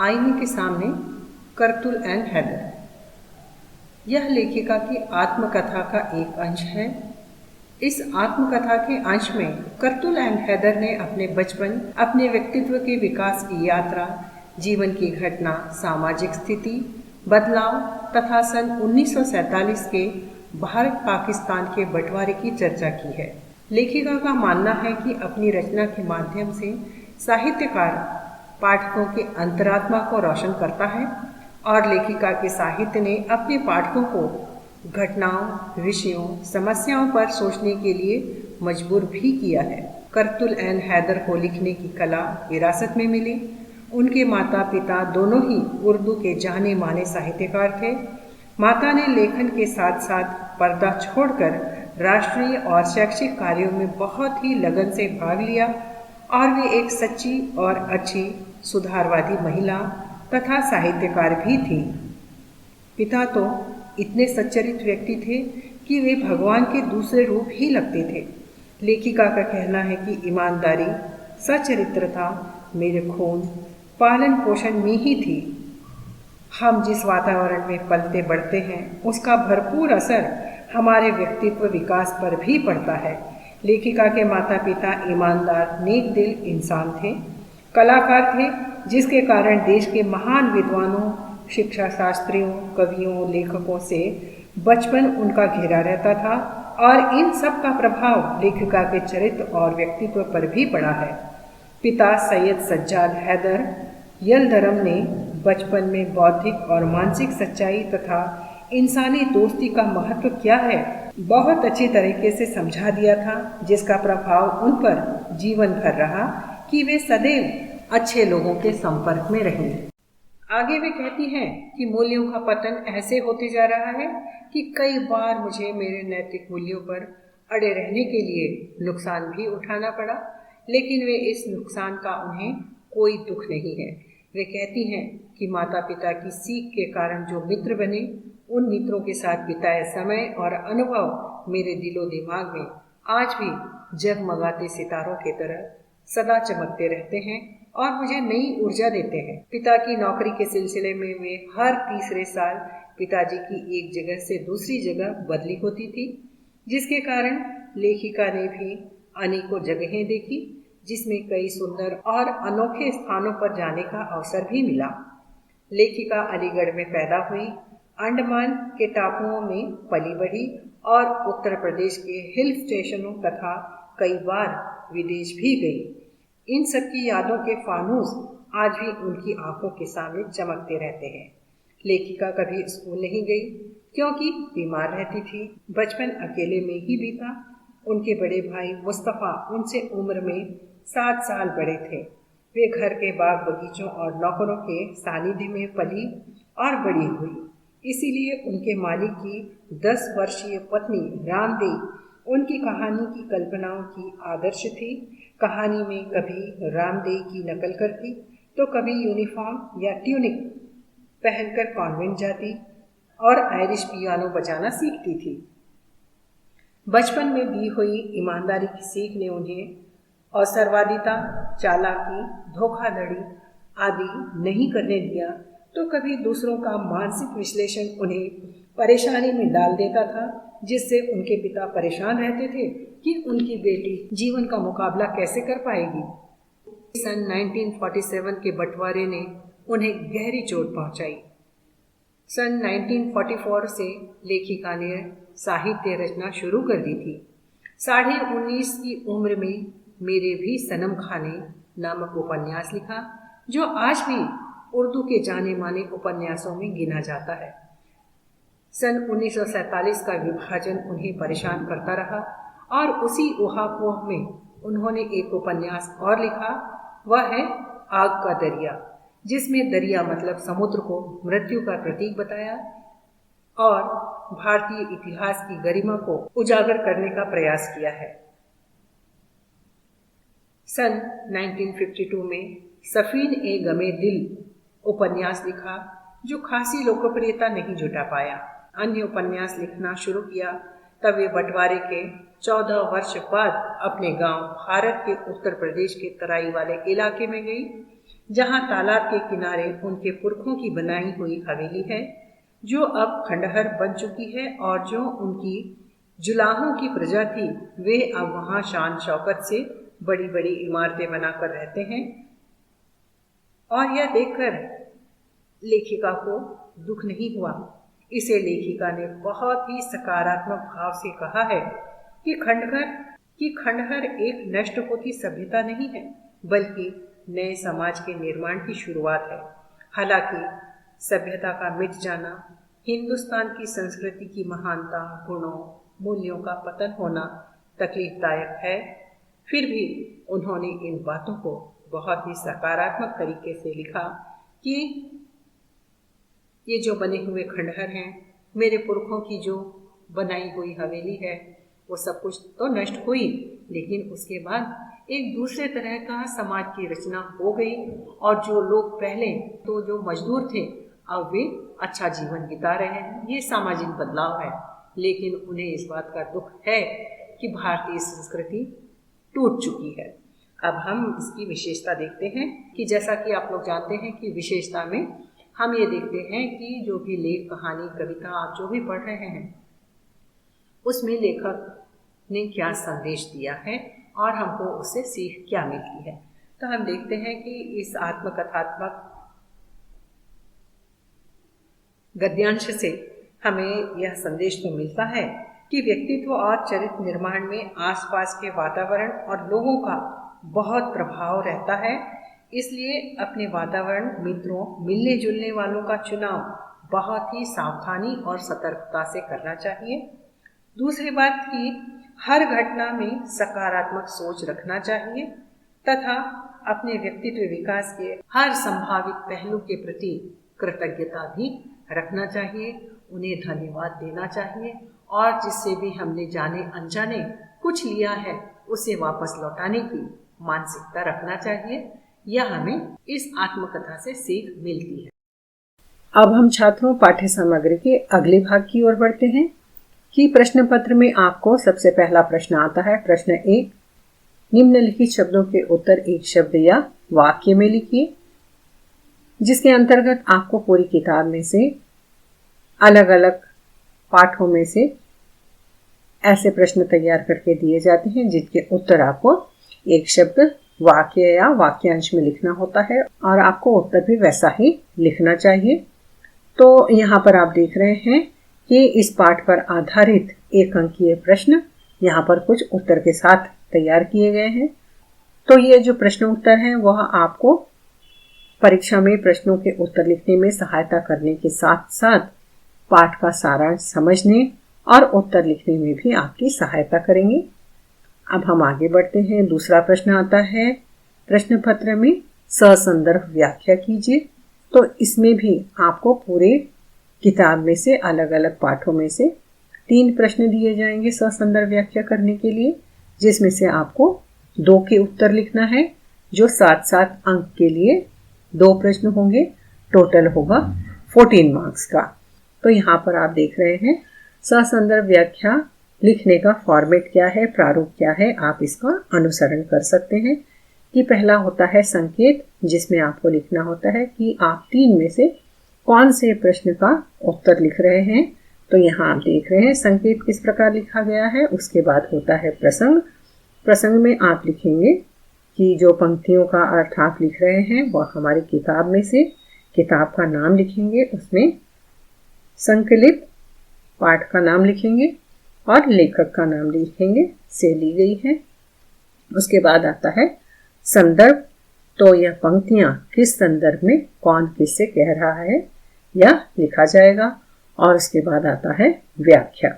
आईने के सामने कर्तुल एंड हैदर। यह लेखिका की आत्मकथा का एक अंश है। इस आत्मकथा के अंश में कर्तुल एंड हैदर ने अपने बचपन, अपने व्यक्तित्व के विकास की यात्रा, जीवन की घटना, सामाजिक स्थिति, बदलाव तथा सन 1947 के भारत पाकिस्तान के बंटवारे की चर्चा की है। लेखिका का मानना है कि अपनी रचना के माध्यम से साहित्यकार पाठकों के अंतरात्मा को रोशन करता है और लेखिका के साहित्य ने अपने पाठकों को घटनाओं, विषयों, समस्याओं पर सोचने के लिए मजबूर भी किया है। कर्तुल एंड हैदर को लिखने की कला विरासत में मिली। उनके माता पिता दोनों ही उर्दू के जाने माने साहित्यकार थे। माता ने लेखन के साथ साथ पर्दा छोड़कर राष्ट्रीय और शैक्षिक कार्यों में बहुत ही लगन से भाग लिया और वे एक सच्ची और अच्छी सुधारवादी महिला तथा साहित्यकार भी थी। पिता तो इतने सच्चरित व्यक्ति थे कि वे भगवान के दूसरे रूप ही लगते थे। लेखिका का कहना है कि ईमानदारी, सच्चरित्रता मेरे खून, पालन पोषण में ही थी। हम जिस वातावरण में पलते बढ़ते हैं उसका भरपूर असर हमारे व्यक्तित्व विकास पर भी पड़ता है। लेखिका के माता पिता ईमानदार, नेक दिल इंसान थे, कलाकार थे, जिसके कारण देश के महान विद्वानों, शिक्षा शास्त्रियों, कवियों, लेखकों से बचपन उनका घिरा रहता था और इन सब का प्रभाव लेखिका के चरित्र और व्यक्तित्व पर भी पड़ा है। पिता सैयद सज्जाद हैदर यलदरम ने बचपन में बौद्धिक और मानसिक सच्चाई तथा इंसानी दोस्ती का महत्व क्या है बहुत अच्छी तरीके से समझा दिया था, जिसका प्रभाव उन पर जीवन भर रहा कि वे सदैव अच्छे लोगों के संपर्क में रहें। आगे वे कहती हैं कि मूल्यों का पतन ऐसे होते जा रहा है कि कई बार मुझे मेरे नैतिक मूल्यों पर अड़े रहने के लिए नुकसान भी उठाना पड़ा, लेकिन वे इस नुकसान का उन्हें कोई दुख नहीं है। वे कहती हैं कि माता पिता की सीख के कारण जो मित्र बने, उन मित्रों के साथ बिताए समय और अनुभव मेरे दिलो दिमाग में आज भी जगमगाते सितारों की तरह सदा चमकते रहते हैं और मुझे नई ऊर्जा देते हैं। पिता की नौकरी के सिलसिले में वे हर तीसरे साल पिताजी की एक जगह से दूसरी जगह बदली होती थी, जिसके कारण लेखिका ने भी अनेकों जगहें देखी, जिसमें कई सुंदर और अनोखे स्थानों पर जाने का अवसर भी मिला। लेखिका अलीगढ़ में पैदा हुई, अंडमान के टापुओं में पली बढ़ी और उत्तर प्रदेश के हिल स्टेशनों तथा कई बार विदेश भी गई। इन सब की यादों के फानूस आज भी उनकी आंखों के सामने चमकते रहते हैं। लेखिका कभी स्कूल नहीं गई क्योंकि बीमार रहती थी। बचपन अकेले में ही बीता। उनके बड़े भाई मुस्तफ़ा उनसे उम्र में 7 साल बड़े थे। वे घर के बाग बगीचों और नौकरों के सानिध्य में पली और बड़ी हुई, इसीलिए उनके मालिक की 10 वर्षीय पत्नी रामदेई उनकी कहानी की कल्पनाओं की आदर्श थी। कहानी में कभी रामदेई की नकल करती तो कभी यूनिफॉर्म या ट्यूनिक पहनकर कॉन्वेंट जाती और आयरिश पियानो बजाना सीखती थी। बचपन में दी हुई ईमानदारी की सीख ने उन्हें अवसरवादिता, चालाकी, धोखाधड़ी आदि नहीं करने दिया, तो कभी दूसरों का मानसिक विश्लेषण उन्हें परेशानी में डाल देता था, जिससे उनके पिता परेशान रहते थे कि उनकी बेटी जीवन का मुकाबला कैसे कर पाएगी। सन 1947 के बंटवारे ने उन्हें गहरी चोट पहुंचाई। सन 1944 से लेखिका ने साहित्य रचना शुरू कर दी थी। 19.5 की उम्र में मेरे भी सनम खाने नामक उपन्यास लिखा, जो आज भी उर्दू के जाने माने उपन्यासों में गिना जाता है। सन 1947 का विभाजन उन्हें परेशान करता रहा और उसी ऊहापोह में उन्होंने एक उपन्यास और लिखा, वह है आग का दरिया, जिसमें दरिया मतलब समुद्र को मृत्यु का प्रतीक बताया और भारतीय इतिहास की गरिमा को उजागर करने का प्रयास किया है। सन 1952 में सफीन ए गमे दिल उपन्यास लिखा, जो खासी लोकप्रियता नहीं जुटा पाया। अन्य उपन्यास लिखना शुरू किया तब वे बंटवारे के 14 वर्ष बाद अपने गांव भारत के उत्तर प्रदेश के तराई वाले इलाके में गई। जहां तालाब के किनारे उनके पुरखों की बनाई हुई हवेली है, जो अब खंडहर बन चुकी है, और जो उनकी जुलाहों की प्रजा थी, वे अब वहां शान शौकत से बड़ी बड़ी इमारतें बनाकर रहते हैं। और यह देखकर लेखिका को दुख नहीं हुआ। इसे लेखिका ने बहुत ही सकारात्मक भाव से कहा है कि खंडहर एक नष्ट होती सभ्यता नहीं है, बल्कि नए समाज के निर्माण की शुरुआत है। हालांकि सभ्यता का मिट जाना, हिंदुस्तान की संस्कृति की महानता, गुणों, मूल्यों का पतन होना तकलीफदायक है, फिर भी उन्होंने इन बातों को बहुत ही सकारात्मक तरीके से लिखा कि ये जो बने हुए खंडहर हैं, मेरे पुरखों की जो बनाई हुई हवेली है, वो सब कुछ तो नष्ट हुई, लेकिन उसके बाद एक दूसरे तरह का समाज की रचना हो गई, और जो लोग पहले तो जो मजदूर थे, अब वे अच्छा जीवन बिता रहे हैं। ये सामाजिक बदलाव है, लेकिन उन्हें इस बात का दुख है कि भारतीय संस्कृति टूट चुकी है। अब हम इसकी विशेषता देखते हैं कि जैसा कि आप लोग जानते हैं कि विशेषता में हम ये देखते हैं कि जो भी लेख, कहानी, कविता आप जो भी पढ़ रहे हैं, उसमें लेखक ने क्या संदेश दिया है और हमको उससे सीख क्या मिलती है। तो हम देखते हैं कि इस आत्मकथात्मक गद्यांश से हमें यह संदेश तो मिलता है कि व्यक्तित्व और चरित्र निर्माण में आसपास के वातावरण और लोगों का बहुत प्रभाव रहता है। इसलिए अपने वातावरण, मित्रों, मिलने जुलने वालों का चुनाव बहुत ही सावधानी और सतर्कता से करना चाहिए। दूसरी बात कि हर घटना में सकारात्मक सोच रखना चाहिए तथा अपने व्यक्तित्व विकास के हर संभावित पहलू के प्रति कृतज्ञता भी रखना चाहिए, उन्हें धन्यवाद देना चाहिए, और जिससे भी हमने जाने अनजाने कुछ लिया है उसे वापस लौटाने की मानसिकता रखना चाहिए। यह हमें इस आत्मकथा से सीख मिलती है। अब हम छात्रों पाठ्य सामग्री के अगले भाग की ओर बढ़ते हैं कि प्रश्न पत्र में आपको सबसे पहला प्रश्न आता है। प्रश्न 1, निम्नलिखित शब्दों के उत्तर एक शब्द या वाक्य में लिखिए, जिसके अंतर्गत आपको पूरी किताब में से अलग अलग पाठों में से ऐसे प्रश्न तैयार करके दिए जाते हैं जिनके उत्तर आपको एक शब्द, वाक्य या वाक्यांश में लिखना होता है, और आपको उत्तर भी वैसा ही लिखना चाहिए। तो यहाँ पर आप देख रहे हैं कि इस पाठ पर आधारित एक अंकीय प्रश्न यहाँ पर कुछ उत्तर के साथ तैयार किए गए हैं। तो ये जो प्रश्न उत्तर हैं वह आपको परीक्षा में प्रश्नों के उत्तर लिखने में सहायता करने के साथ साथ पाठ का सारांश समझने और उत्तर लिखने में भी आपकी सहायता करेंगे। अब हम आगे बढ़ते हैं। दूसरा प्रश्न आता है, प्रश्न पत्र में ससंदर्भ व्याख्या कीजिए। तो इसमें भी आपको पूरे किताब में से अलग अलग पाठों में से 3 प्रश्न दिए जाएंगे ससंदर्भ व्याख्या करने के लिए, जिसमें से आपको 2 के उत्तर लिखना है, जो 7-7 अंक के लिए 2 प्रश्न होंगे। टोटल होगा 14 मार्क्स का। तो यहाँ पर आप देख रहे हैं ससंदर्भ व्याख्या लिखने का फॉर्मेट क्या है, प्रारूप क्या है, आप इसका अनुसरण कर सकते हैं। कि पहला होता है संकेत, जिसमें आपको लिखना होता है कि आप 3 में से कौन से प्रश्न का उत्तर लिख रहे हैं। तो यहाँ आप देख रहे हैं संकेत किस प्रकार लिखा गया है। उसके बाद होता है प्रसंग। प्रसंग में आप लिखेंगे कि जो पंक्तियों का अर्थ आप लिख रहे हैं वह हमारी किताब में से, किताब का नाम लिखेंगे, उसमें संकलित पाठ का नाम लिखेंगे और लेखक का नाम लिखेंगे, से ली गई है। उसके बाद आता है संदर्भ। तो यह पंक्तियां किस संदर्भ में कौन किससे कह रहा है यह लिखा जाएगा। और उसके बाद आता है व्याख्या।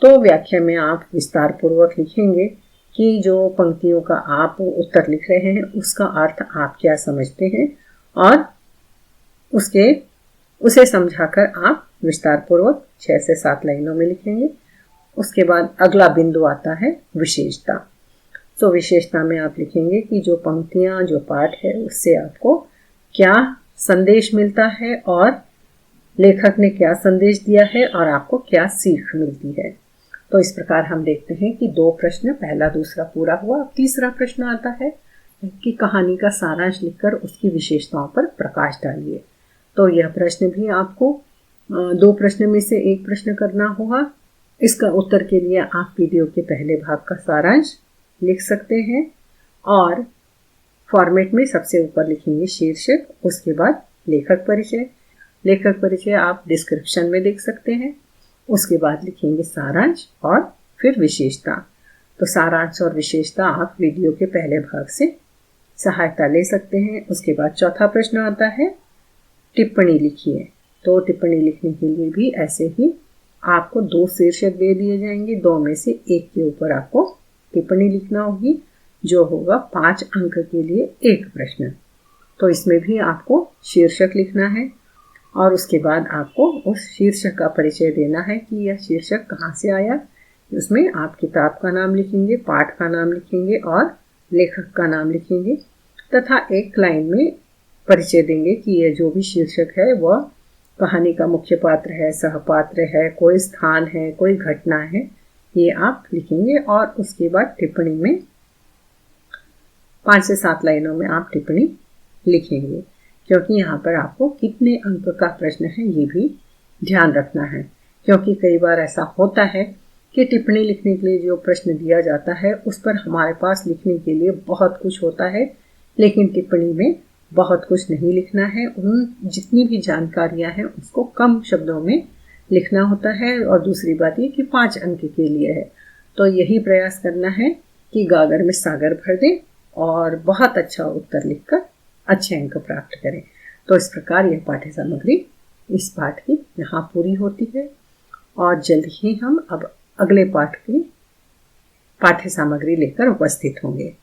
तो व्याख्या में आप विस्तार पूर्वक लिखेंगे कि जो पंक्तियों का आप उत्तर लिख रहे हैं उसका अर्थ आप क्या समझते हैं, और उसे समझाकर आप विस्तार पूर्वक 6 से 7 लाइनों में लिखेंगे। उसके बाद अगला बिंदु आता है विशेषता। तो विशेषता में आप लिखेंगे कि जो पंक्तियां, जो पाठ है, उससे आपको क्या संदेश मिलता है और लेखक ने क्या संदेश दिया है और आपको क्या सीख मिलती है। तो इस प्रकार हम देखते हैं कि 2 प्रश्न, पहला दूसरा पूरा हुआ। अब तीसरा प्रश्न आता है की कहानी का सारांश लिखकर उसकी विशेषताओं पर प्रकाश डालिए। तो यह प्रश्न भी आपको 2 प्रश्न में से एक प्रश्न करना होगा। इसका उत्तर के लिए आप वीडियो के पहले भाग का सारांश लिख सकते हैं और फॉर्मेट में सबसे ऊपर लिखेंगे शीर्षक, उसके बाद लेखक परिचय। लेखक परिचय आप डिस्क्रिप्शन में देख सकते हैं। उसके बाद लिखेंगे सारांश और फिर विशेषता। तो सारांश और विशेषता आप वीडियो के पहले भाग से सहायता ले सकते हैं। उसके बाद चौथा प्रश्न आता है टिप्पणी लिखिए। तो टिप्पणी लिखने के लिए भी ऐसे ही आपको 2 शीर्षक दे दिए जाएंगे, 2 में से एक के ऊपर आपको टिप्पणी लिखना होगी, जो होगा 5 अंक के लिए एक प्रश्न। तो इसमें भी आपको शीर्षक लिखना है और उसके बाद आपको उस शीर्षक का परिचय देना है कि यह शीर्षक कहाँ से आया। उसमें आप किताब का नाम लिखेंगे, पाठ का नाम लिखेंगे और लेखक का नाम लिखेंगे तथा एक लाइन में परिचय देंगे कि यह जो भी शीर्षक है वह कहानी का मुख्य पात्र है, सहपात्र है, कोई स्थान है, कोई घटना है, ये आप लिखेंगे। और उसके बाद टिप्पणी में 5 से 7 लाइनों में आप टिप्पणी लिखेंगे, क्योंकि यहाँ पर आपको कितने अंक का प्रश्न है ये भी ध्यान रखना है। क्योंकि कई बार ऐसा होता है कि टिप्पणी लिखने के लिए जो प्रश्न दिया जाता है उस पर हमारे पास लिखने के लिए बहुत कुछ होता है, लेकिन टिप्पणी में बहुत कुछ नहीं लिखना है। उन जितनी भी जानकारियां हैं उसको कम शब्दों में लिखना होता है। और दूसरी बात ये कि 5 अंक के लिए है। तो यही प्रयास करना है कि गागर में सागर भर दें और बहुत अच्छा उत्तर लिखकर अच्छे अंक प्राप्त करें। तो इस प्रकार यह पाठ्य सामग्री इस पाठ की यहाँ पूरी होती है और जल्द ही हम अब अगले पाठ की पाठ्य सामग्री लेकर उपस्थित होंगे।